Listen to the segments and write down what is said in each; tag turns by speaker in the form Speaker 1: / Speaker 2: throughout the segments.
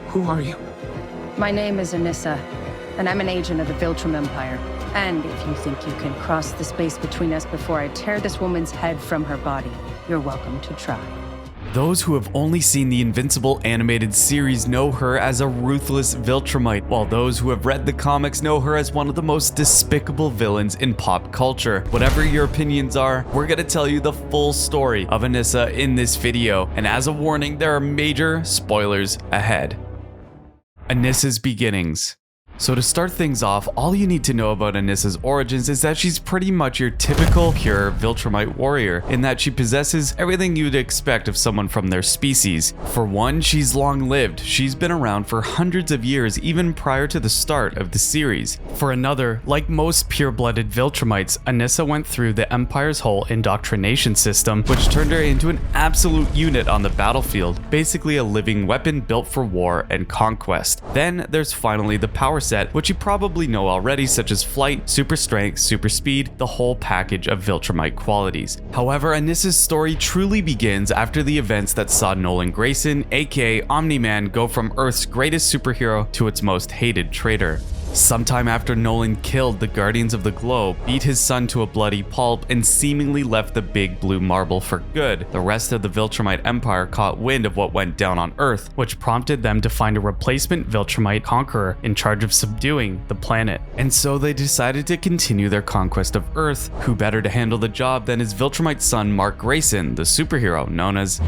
Speaker 1: Who are you?
Speaker 2: My name is Anissa, and I'm an agent of the Viltrum Empire. And if you think you can cross the space between us before I tear this woman's head from her body, you're welcome to try.
Speaker 3: Those who have only seen the Invincible animated series know her as a ruthless Viltrumite, while those who have read the comics know her as one of the most despicable villains in pop culture. Whatever your opinions are, we're gonna tell you the full story of Anissa in this video, and as a warning, there are major spoilers ahead. Anissa's beginnings. So to start things off, all you need to know about Anissa's origins is that she's pretty much your typical pure Viltrumite warrior, in that she possesses everything you'd expect of someone from their species. For one, she's long-lived. She's been around for hundreds of years, even prior to the start of the series. For another, like most pure-blooded Viltrumites, Anissa went through the Empire's whole indoctrination system, which turned her into an absolute unit on the battlefield, basically a living weapon built for war and conquest. Then there's finally the power set, which you probably know already, such as flight, super strength, super speed, the whole package of Viltrumite qualities. However, Anissa's story truly begins after the events that saw Nolan Grayson, aka Omni-Man, go from Earth's greatest superhero to its most hated traitor. Sometime after Nolan killed the Guardians of the Globe, beat his son to a bloody pulp, and seemingly left the big blue marble for good, the rest of the Viltrumite Empire caught wind of what went down on Earth, which prompted them to find a replacement Viltrumite conqueror in charge of subduing the planet. And so they decided to continue their conquest of Earth. Who better to handle the job than his Viltrumite son Mark Grayson, the superhero known as...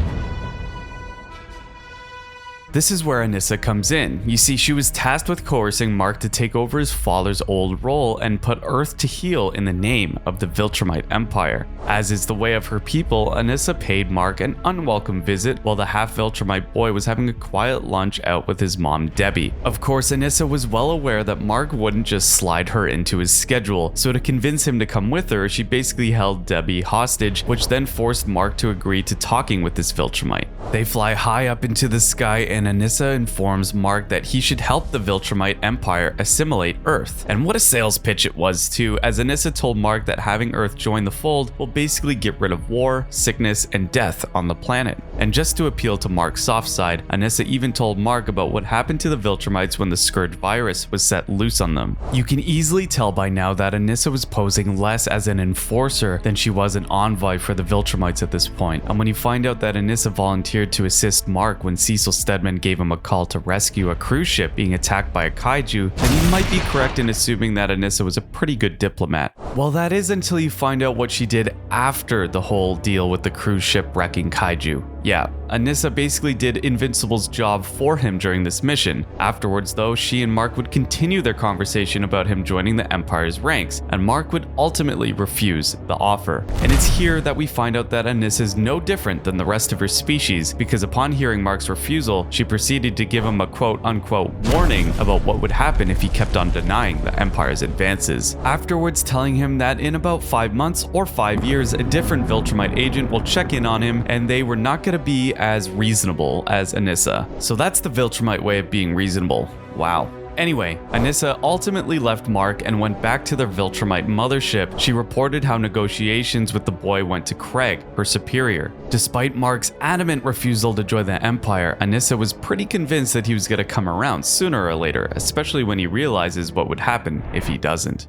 Speaker 3: This is where Anissa comes in. You see, she was tasked with coercing Mark to take over his father's old role and put Earth to heal in the name of the Viltrumite Empire. As is the way of her people, Anissa paid Mark an unwelcome visit while the half-Viltrumite boy was having a quiet lunch out with his mom, Debbie. Of course, Anissa was well aware that Mark wouldn't just slide her into his schedule, so to convince him to come with her, she basically held Debbie hostage, which then forced Mark to agree to talking with this Viltrumite. They fly high up into the sky, and Anissa informs Mark that he should help the Viltrumite Empire assimilate Earth. And what a sales pitch it was too, as Anissa told Mark that having Earth join the fold will basically get rid of war, sickness, and death on the planet. And just to appeal to Mark's soft side, Anissa even told Mark about what happened to the Viltrumites when the Scourge virus was set loose on them. You can easily tell by now that Anissa was posing less as an enforcer than she was an envoy for the Viltrumites at this point. And when you find out that Anissa volunteered to assist Mark when Cecil Stedman gave him a call to rescue a cruise ship being attacked by a kaiju, then you might be correct in assuming that Anissa was a pretty good diplomat. Well, that is until you find out what she did after the whole deal with the cruise ship wrecking kaiju. Yeah, Anissa basically did Invincible's job for him during this mission. Afterwards though, she and Mark would continue their conversation about him joining the Empire's ranks, and Mark would ultimately refuse the offer. And it's here that we find out that Anissa is no different than the rest of her species, because upon hearing Mark's refusal, she proceeded to give him a quote-unquote warning about what would happen if he kept on denying the Empire's advances. Afterwards telling him that in about 5 months or 5 years, a different Viltrumite agent will check in on him, and they were not going to be as reasonable as Anissa. So that's the Viltrumite way of being reasonable. Wow. Anyway, Anissa ultimately left Mark and went back to their Viltrumite mothership. She reported how negotiations with the boy went to Craig, her superior. Despite Mark's adamant refusal to join the Empire, Anissa was pretty convinced that he was going to come around sooner or later, especially when he realizes what would happen if he doesn't.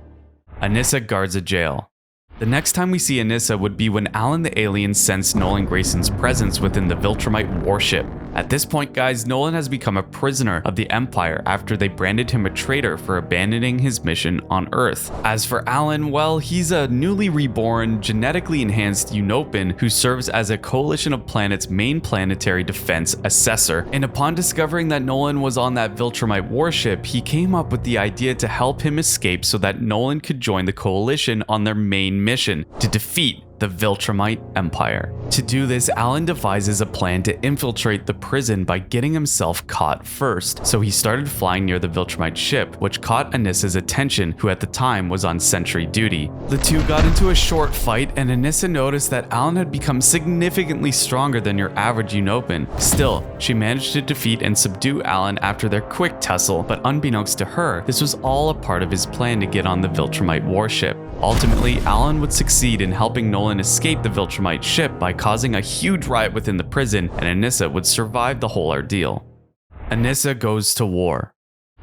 Speaker 3: Anissa guards a jail. The next time we see Anissa would be when Allan the alien sensed Nolan Grayson's presence within the Viltrumite warship. At this point, guys, Nolan has become a prisoner of the Empire after they branded him a traitor for abandoning his mission on Earth. As for Allan, well, he's a newly reborn, genetically enhanced Unopan who serves as a coalition of planets' main planetary defense assessor. And upon discovering that Nolan was on that Viltrumite warship, he came up with the idea to help him escape so that Nolan could join the coalition on their main mission to defeat the Viltrumite Empire. To do this, Allan devises a plan to infiltrate the prison by getting himself caught first. So he started flying near the Viltrumite ship, which caught Anissa's attention, who at the time was on sentry duty. The two got into a short fight, and Anissa noticed that Allan had become significantly stronger than your average Unopan. Still, she managed to defeat and subdue Allan after their quick tussle, but unbeknownst to her, this was all a part of his plan to get on the Viltrumite warship. Ultimately, Allan would succeed in helping Nolan escape the Viltrumite ship by causing a huge riot within the prison, and Anissa would survive the whole ordeal. Anissa goes to war.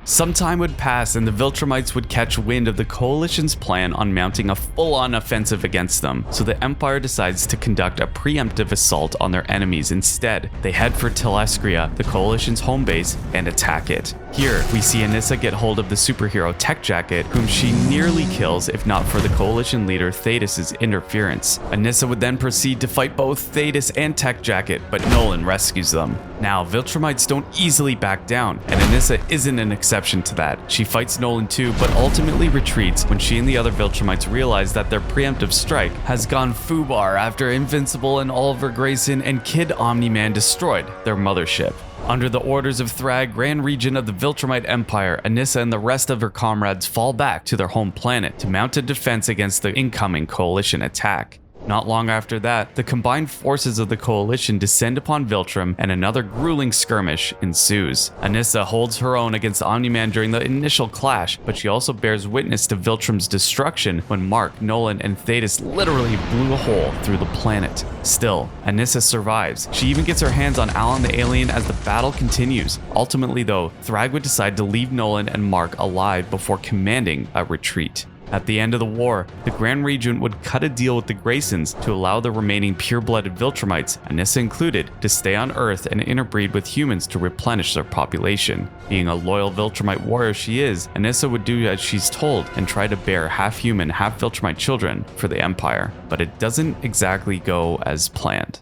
Speaker 3: Some time would pass and the Viltrumites would catch wind of the Coalition's plan on mounting a full-on offensive against them, so the Empire decides to conduct a preemptive assault on their enemies instead. They head for Telescria, the Coalition's home base, and attack it. Here, we see Anissa get hold of the superhero Tech Jacket, whom she nearly kills if not for the Coalition leader Thetis' interference. Anissa would then proceed to fight both Thetis and Tech Jacket, but Nolan rescues them. Now, Viltrumites don't easily back down, and Anissa isn't an exception to that. She fights Nolan too, but ultimately retreats when she and the other Viltrumites realize that their preemptive strike has gone foobar after Invincible and Oliver Grayson and Kid Omni-Man destroyed their mothership. Under the orders of Thrag, Grand Regent of the Viltrumite Empire, Anissa and the rest of her comrades fall back to their home planet to mount a defense against the incoming Coalition attack. Not long after that, the combined forces of the Coalition descend upon Viltrum and another grueling skirmish ensues. Anissa holds her own against Omni-Man during the initial clash, but she also bears witness to Viltrum's destruction when Mark, Nolan, and Thetis literally blew a hole through the planet. Still, Anissa survives. She even gets her hands on Allan the alien as the battle continues. Ultimately though, Thrag would decide to leave Nolan and Mark alive before commanding a retreat. At the end of the war, the Grand Regent would cut a deal with the Graysons to allow the remaining pure-blooded Viltrumites, Anissa included, to stay on Earth and interbreed with humans to replenish their population. Being a loyal Viltrumite warrior she is, Anissa would do as she's told and try to bear half-human, half-Viltrumite children for the Empire, but it doesn't exactly go as planned.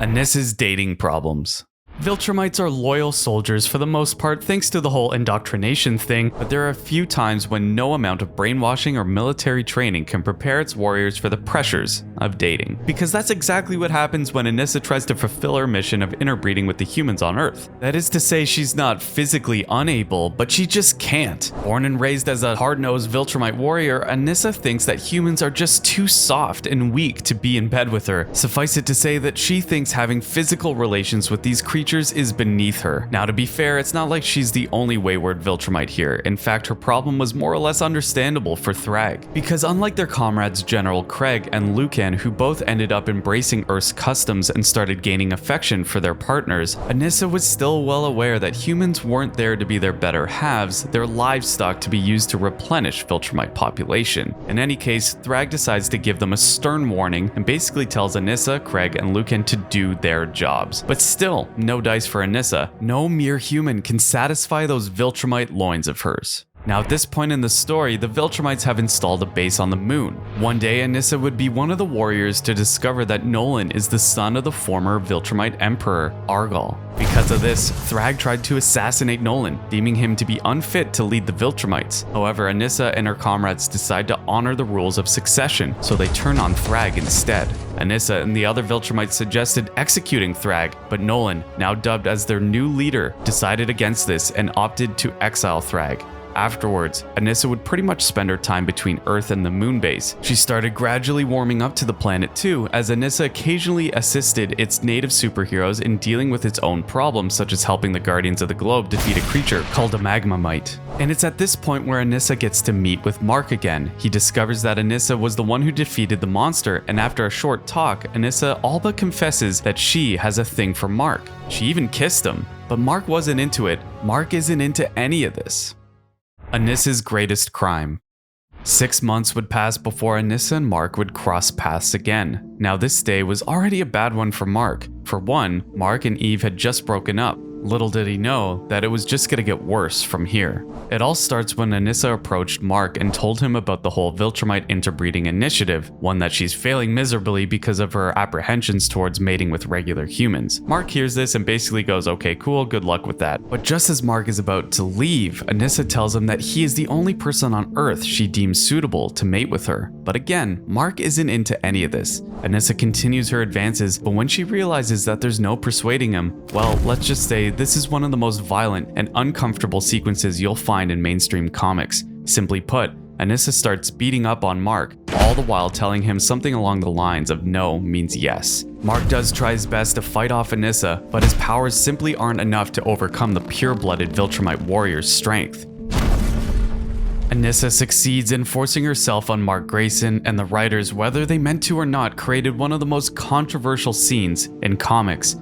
Speaker 3: Anissa's dating problems. Viltrumites are loyal soldiers for the most part thanks to the whole indoctrination thing, but there are a few times when no amount of brainwashing or military training can prepare its warriors for the pressures of dating. Because that's exactly what happens when Anissa tries to fulfill her mission of interbreeding with the humans on Earth. That is to say, she's not physically unable, but she just can't. Born and raised as a hard-nosed Viltrumite warrior, Anissa thinks that humans are just too soft and weak to be in bed with her. Suffice it to say that she thinks having physical relations with these creatures is beneath her. Now, to be fair, it's not like she's the only wayward Viltrumite here. In fact, her problem was more or less understandable for Thrag, because unlike their comrades General Craig and Lucan, who both ended up embracing Earth's customs and started gaining affection for their partners, Anissa was still well aware that humans weren't there to be their better halves, their livestock to be used to replenish Viltrumite population. In any case, Thrag decides to give them a stern warning and basically tells Anissa, Craig, and Lucan to do their jobs. But still, no dice for Anissa. No mere human can satisfy those Viltrumite loins of hers. Now, at this point in the story, the Viltrumites have installed a base on the moon. One day, Anissa would be one of the warriors to discover that Nolan is the son of the former Viltrumite Emperor, Argal. Because of this, Thrag tried to assassinate Nolan, deeming him to be unfit to lead the Viltrumites. However, Anissa and her comrades decide to honor the rules of succession, so they turn on Thrag instead. Anissa and the other Viltrumites suggested executing Thrag, but Nolan, now dubbed as their new leader, decided against this and opted to exile Thrag. Afterwards, Anissa would pretty much spend her time between Earth and the moon base. She started gradually warming up to the planet too, as Anissa occasionally assisted its native superheroes in dealing with its own problems, such as helping the Guardians of the Globe defeat a creature called a Magmamite. And it's at this point where Anissa gets to meet with Mark again. He discovers that Anissa was the one who defeated the monster, and after a short talk, Anissa all but confesses that she has a thing for Mark. She even kissed him, but Mark wasn't into it. Mark isn't into any of this. Anissa's greatest crime. 6 months would pass before Anissa and Mark would cross paths again. Now, this day was already a bad one for Mark. For one, Mark and Eve had just broken up. Little did he know that it was just gonna get worse from here. It all starts when Anissa approached Mark and told him about the whole Viltrumite interbreeding initiative, one that she's failing miserably because of her apprehensions towards mating with regular humans. Mark hears this and basically goes, okay, cool, good luck with that. But just as Mark is about to leave, Anissa tells him that he is the only person on Earth she deems suitable to mate with her. But again, Mark isn't into any of this. Anissa continues her advances, but when she realizes that there's no persuading him, well, let's just say this is one of the most violent and uncomfortable sequences you'll find in mainstream comics. Simply put, Anissa starts beating up on Mark, all the while telling him something along the lines of no means yes. Mark does try his best to fight off Anissa, but his powers simply aren't enough to overcome the pure-blooded Viltrumite warrior's strength. Anissa succeeds in forcing herself on Mark Grayson, and the writers, whether they meant to or not, created one of the most controversial scenes in comics.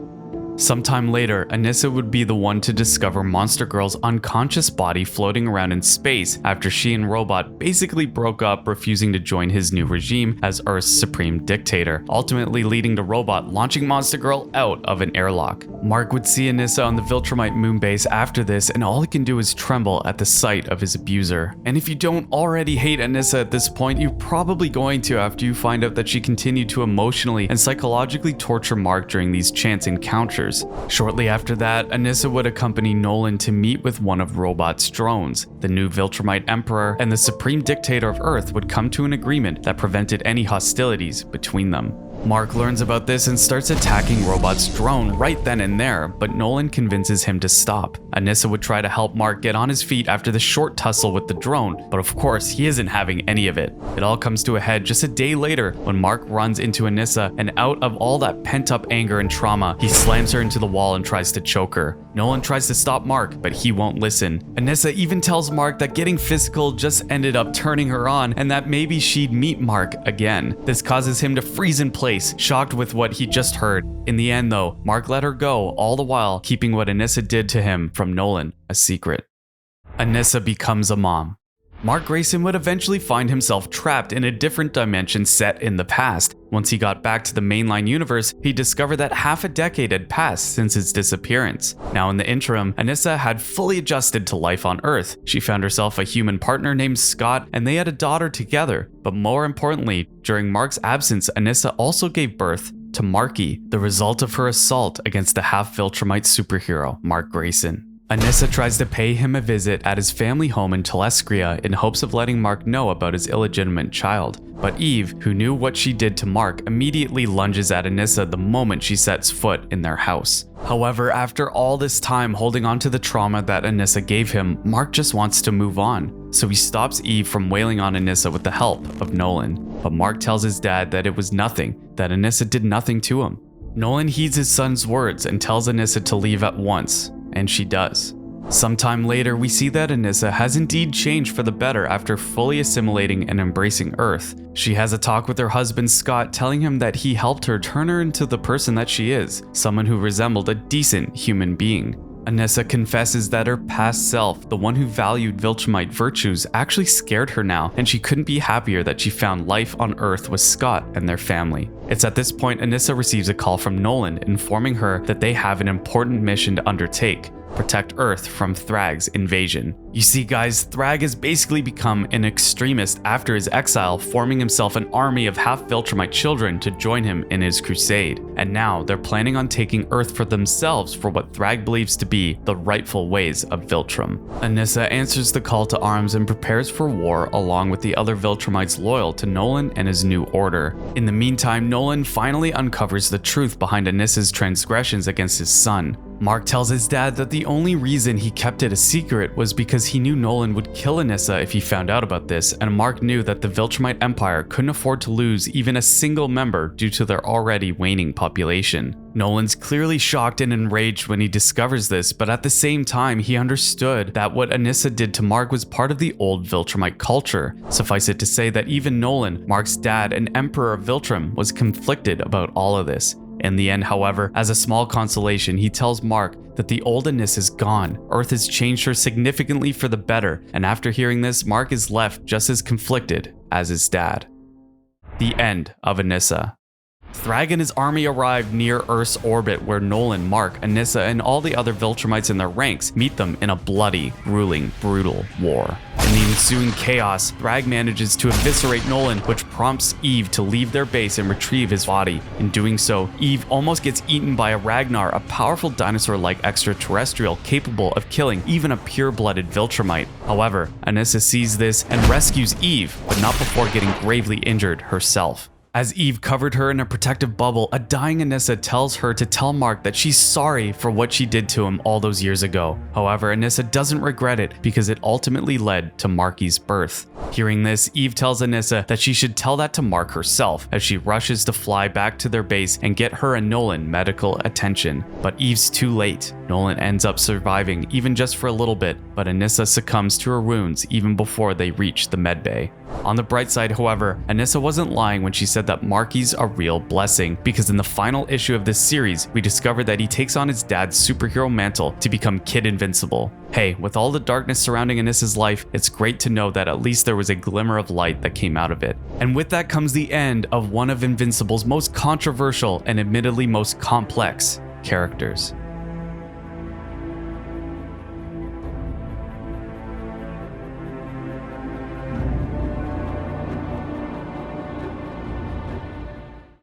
Speaker 3: Sometime later, Anissa would be the one to discover Monster Girl's unconscious body floating around in space after she and Robot basically broke up, refusing to join his new regime as Earth's supreme dictator, ultimately leading to Robot launching Monster Girl out of an airlock. Mark would see Anissa on the Viltrumite moon base after this, and all he can do is tremble at the sight of his abuser. And if you don't already hate Anissa at this point, you're probably going to after you find out that she continued to emotionally and psychologically torture Mark during these chance encounters. Shortly after that, Anissa would accompany Nolan to meet with one of Robot's drones. The new Viltrumite Emperor and the Supreme Dictator of Earth would come to an agreement that prevented any hostilities between them. Mark learns about this and starts attacking Robot's drone right then and there, but Nolan convinces him to stop. Anissa would try to help Mark get on his feet after the short tussle with the drone, but of course he isn't having any of it. It all comes to a head just a day later when Mark runs into Anissa, and out of all that pent-up anger and trauma, he slams her into the wall and tries to choke her. Nolan tries to stop Mark, but he won't listen. Anissa even tells Mark that getting physical just ended up turning her on, and that maybe she'd meet Mark again. This causes him to freeze in place, shocked with what he just heard. In the end though, Mark let her go, all the while keeping what Anissa did to him from Nolan a secret. Anissa Becomes a Mom. Mark Grayson would eventually find himself trapped in a different dimension set in the past. Once he got back to the mainline universe, he discovered that half a decade had passed since his disappearance. Now in the interim, Anissa had fully adjusted to life on Earth. She found herself a human partner named Scott, and they had a daughter together. But more importantly, during Mark's absence, Anissa also gave birth to Marky, the result of her assault against the half-Viltrumite superhero, Mark Grayson. Anissa tries to pay him a visit at his family home in Telescria in hopes of letting Mark know about his illegitimate child. But Eve, who knew what she did to Mark, immediately lunges at Anissa the moment she sets foot in their house. However, after all this time holding on to the trauma that Anissa gave him, Mark just wants to move on. So he stops Eve from wailing on Anissa with the help of Nolan. But Mark tells his dad that it was nothing, that Anissa did nothing to him. Nolan heeds his son's words and tells Anissa to leave at once. And she does. Sometime later, we see that Anissa has indeed changed for the better after fully assimilating and embracing Earth. She has a talk with her husband Scott, telling him that he helped her turn her into the person that she is, someone who resembled a decent human being. Anissa confesses that her past self, the one who valued Viltrumite virtues, actually scared her now, and she couldn't be happier that she found life on Earth with Scott and their family. It's at this point Anissa receives a call from Nolan informing her that they have an important mission to undertake: protect Earth from Thrag's invasion. You see guys, Thrag has basically become an extremist after his exile, forming himself an army of half-Viltrumite children to join him in his crusade. And now they're planning on taking Earth for themselves for what Thrag believes to be the rightful ways of Viltrum. Anissa answers the call to arms and prepares for war along with the other Viltrumites loyal to Nolan and his new order. In the meantime, Nolan finally uncovers the truth behind Anissa's transgressions against his son. Mark tells his dad that the only reason he kept it a secret was because he knew Nolan would kill Anissa if he found out about this, and Mark knew that the Viltrumite Empire couldn't afford to lose even a single member due to their already waning population. Nolan's clearly shocked and enraged when he discovers this, but at the same time he understood that what Anissa did to Mark was part of the old Viltrumite culture. Suffice it to say that even Nolan, Mark's dad and Emperor of Viltrum, was conflicted about all of this. In the end, however, as a small consolation, he tells Mark that the old Anissa is gone. Earth has changed her significantly for the better, and after hearing this, Mark is left just as conflicted as his dad. The End of Anissa. Thrag and his army arrived near Earth's orbit where Nolan, Mark, Anissa, and all the other Viltrumites in their ranks meet them in a bloody, grueling, brutal war. In the ensuing chaos, Thrag manages to eviscerate Nolan, which prompts Eve to leave their base and retrieve his body. In doing so, Eve almost gets eaten by a Ragnar, a powerful dinosaur-like extraterrestrial capable of killing even a pure-blooded Viltrumite. However, Anissa sees this and rescues Eve, but not before getting gravely injured herself. As Eve covered her in a protective bubble, a dying Anissa tells her to tell Mark that she's sorry for what she did to him all those years ago. However, Anissa doesn't regret it because it ultimately led to Marky's birth. Hearing this, Eve tells Anissa that she should tell that to Mark herself as she rushes to fly back to their base and get her and Nolan medical attention. But Eve's too late. Nolan ends up surviving even just for a little bit, but Anissa succumbs to her wounds even before they reach the medbay. On the bright side, however, Anissa wasn't lying when she said that Marky's a real blessing, because in the final issue of this series, we discovered that he takes on his dad's superhero mantle to become Kid Invincible. Hey, with all the darkness surrounding Anissa's life, it's great to know that at least there was a glimmer of light that came out of it. And with that comes the end of one of Invincible's most controversial and admittedly most complex characters.